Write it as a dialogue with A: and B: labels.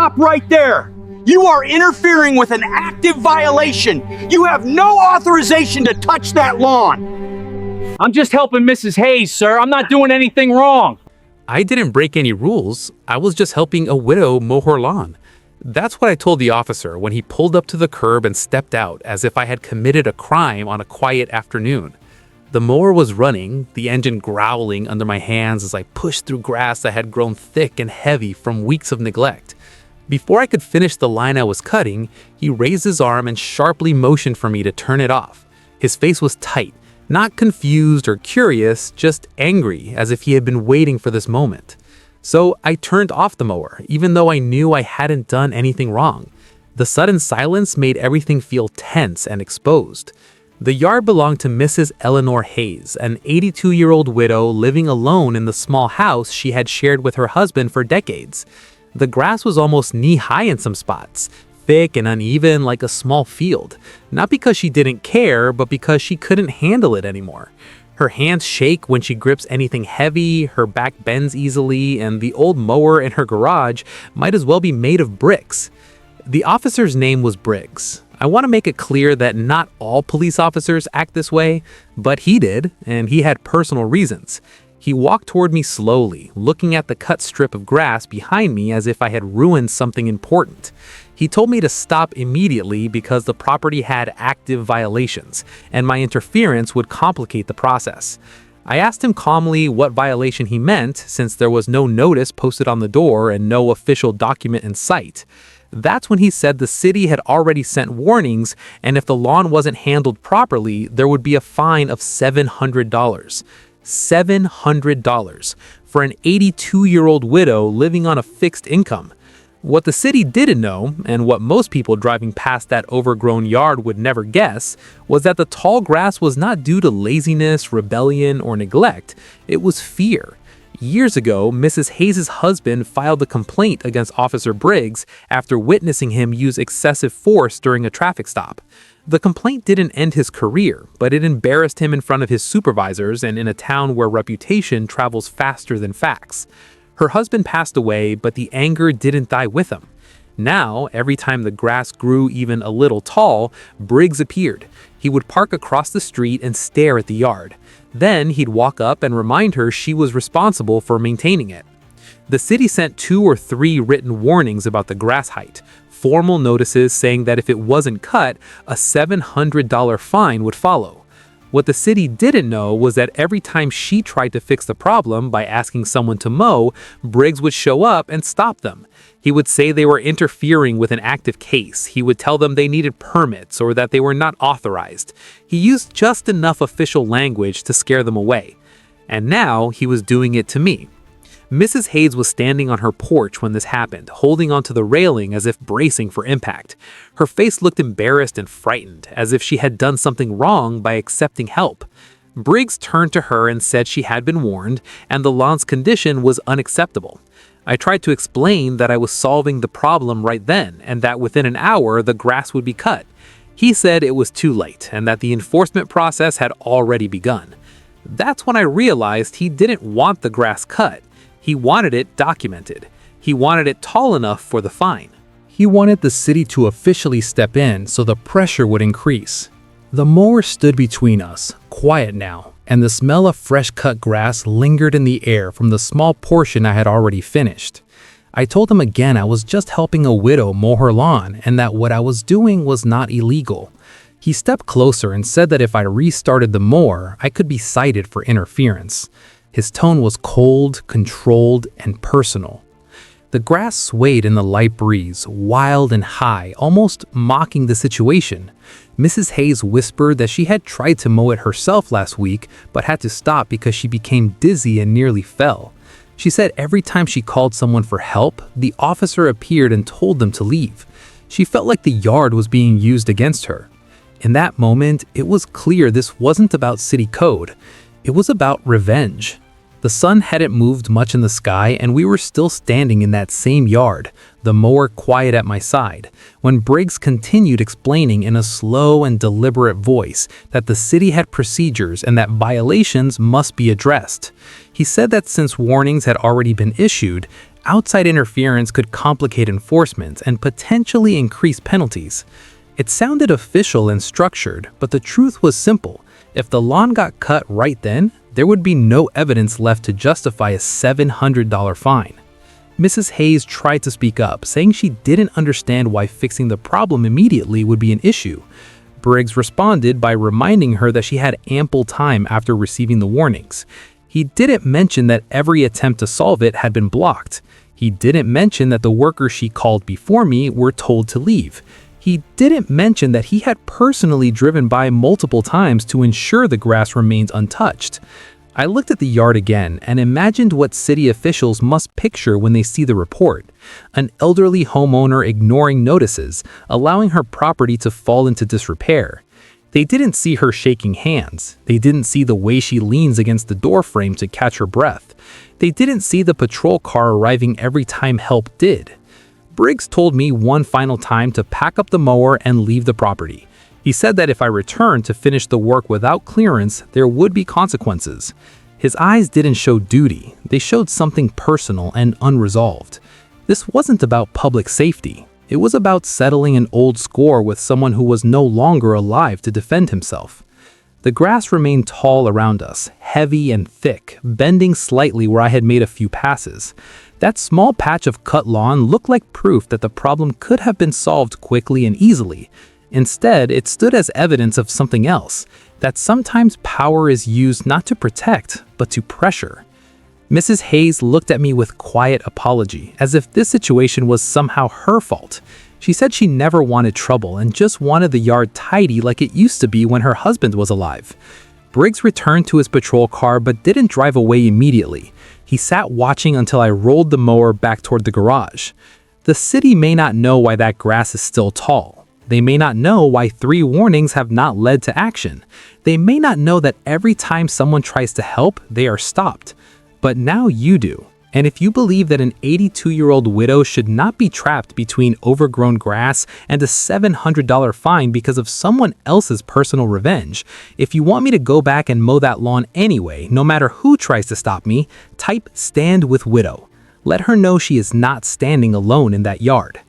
A: Stop right there! You are interfering with an active violation! You have no authorization to touch that lawn!
B: I'm just helping Mrs. Hayes, sir. I'm not doing anything wrong.
C: I didn't break any rules. I was just helping a widow mow her lawn. That's what I told the officer when he pulled up to the curb and stepped out as if I had committed a crime on a quiet afternoon. The mower was running, the engine growling under my hands as I pushed through grass that had grown thick and heavy from weeks of neglect. Before I could finish the line I was cutting, he raised his arm and sharply motioned for me to turn it off. His face was tight, not confused or curious, just angry, as if he had been waiting for this moment. So I turned off the mower, even though I knew I hadn't done anything wrong. The sudden silence made everything feel tense and exposed. The yard belonged to Mrs. Eleanor Hayes, an 82-year-old widow living alone in the small house she had shared with her husband for decades. The grass was almost knee-high in some spots, thick and uneven like a small field, not because she didn't care, but because she couldn't handle it anymore. Her hands shake when she grips anything heavy, her back bends easily, and the old mower in her garage might as well be made of bricks. The officer's name was Briggs. I want to make it clear that not all police officers act this way, but he did, and he had personal reasons. He walked toward me slowly, looking at the cut strip of grass behind me as if I had ruined something important. He told me to stop immediately because the property had active violations, and my interference would complicate the process. I asked him calmly what violation he meant, since there was no notice posted on the door and no official document in sight. That's when he said the city had already sent warnings, and if the lawn wasn't handled properly, there would be a fine of $700. $700 for an 82-year-old widow living on a fixed income. What the city didn't know, and what most people driving past that overgrown yard would never guess, was that the tall grass was not due to laziness, rebellion, or neglect. It was fear. Years ago, Mrs. Hayes' husband filed a complaint against Officer Briggs after witnessing him use excessive force during a traffic stop. The complaint didn't end his career, but it embarrassed him in front of his supervisors and in a town where reputation travels faster than facts. Her husband passed away, but the anger didn't die with him. Now, every time the grass grew even a little tall, Briggs appeared. He would park across the street and stare at the yard. Then he'd walk up and remind her she was responsible for maintaining it. The city sent 2 or 3 written warnings about the grass height, formal notices saying that if it wasn't cut, a $700 fine would follow. What the city didn't know was that every time she tried to fix the problem by asking someone to mow, Briggs would show up and stop them. He would say they were interfering with an active case. He would tell them they needed permits or that they were not authorized. He used just enough official language to scare them away. And now he was doing it to me. Mrs. Hayes was standing on her porch when this happened, holding onto the railing as if bracing for impact. Her face looked embarrassed and frightened, as if she had done something wrong by accepting help. Briggs turned to her and said she had been warned, and the lawn's condition was unacceptable. I tried to explain that I was solving the problem right then, and that within an hour the grass would be cut. He said it was too late, and that the enforcement process had already begun. That's when I realized he didn't want the grass cut. He wanted it documented. He wanted it tall enough for the fine. He wanted the city to officially step in so the pressure would increase. The mower stood between us, quiet now, and the smell of fresh cut grass lingered in the air from the small portion I had already finished. I told him again I was just helping a widow mow her lawn and that what I was doing was not illegal. He stepped closer and said that if I restarted the mower, I could be cited for interference. His tone was cold, controlled, and personal. The grass swayed in the light breeze, wild and high, almost mocking the situation. Mrs. Hayes whispered that she had tried to mow it herself last week, but had to stop because she became dizzy and nearly fell. She said every time she called someone for help, the officer appeared and told them to leave. She felt like the yard was being used against her. In that moment, it was clear this wasn't about city code. It was about revenge. The sun hadn't moved much in the sky, and we were still standing in that same yard, the mower quiet at my side, when Briggs continued explaining in a slow and deliberate voice that the city had procedures and that violations must be addressed. He said that since warnings had already been issued, outside interference could complicate enforcement and potentially increase penalties. It sounded official and structured, but the truth was simple. If the lawn got cut right then, there would be no evidence left to justify a $700 fine. Mrs. Hayes tried to speak up, saying she didn't understand why fixing the problem immediately would be an issue. Briggs responded by reminding her that she had ample time after receiving the warnings. He didn't mention that every attempt to solve it had been blocked. He didn't mention that the workers she called before me were told to leave. He didn't mention that he had personally driven by multiple times to ensure the grass remains untouched. I looked at the yard again and imagined what city officials must picture when they see the report. An elderly homeowner ignoring notices, allowing her property to fall into disrepair. They didn't see her shaking hands. They didn't see the way she leans against the door frame to catch her breath. They didn't see the patrol car arriving every time help did. Briggs told me one final time to pack up the mower and leave the property. He said that if I returned to finish the work without clearance, there would be consequences. His eyes didn't show duty. They showed something personal and unresolved. This wasn't about public safety. It was about settling an old score with someone who was no longer alive to defend himself. The grass remained tall around us, heavy and thick, bending slightly where I had made a few passes. That small patch of cut lawn looked like proof that the problem could have been solved quickly and easily. Instead, it stood as evidence of something else, that sometimes power is used not to protect, but to pressure. Mrs. Hayes looked at me with quiet apology, as if this situation was somehow her fault. She said she never wanted trouble and just wanted the yard tidy like it used to be when her husband was alive. Briggs returned to his patrol car but didn't drive away immediately. He sat watching until I rolled the mower back toward the garage. The city may not know why that grass is still tall. They may not know why 3 warnings have not led to action. They may not know that every time someone tries to help, they are stopped. But now you do. And if you believe that an 82-year-old widow should not be trapped between overgrown grass and a $700 fine because of someone else's personal revenge, if you want me to go back and mow that lawn anyway, no matter who tries to stop me, type "stand with widow." Let her know she is not standing alone in that yard.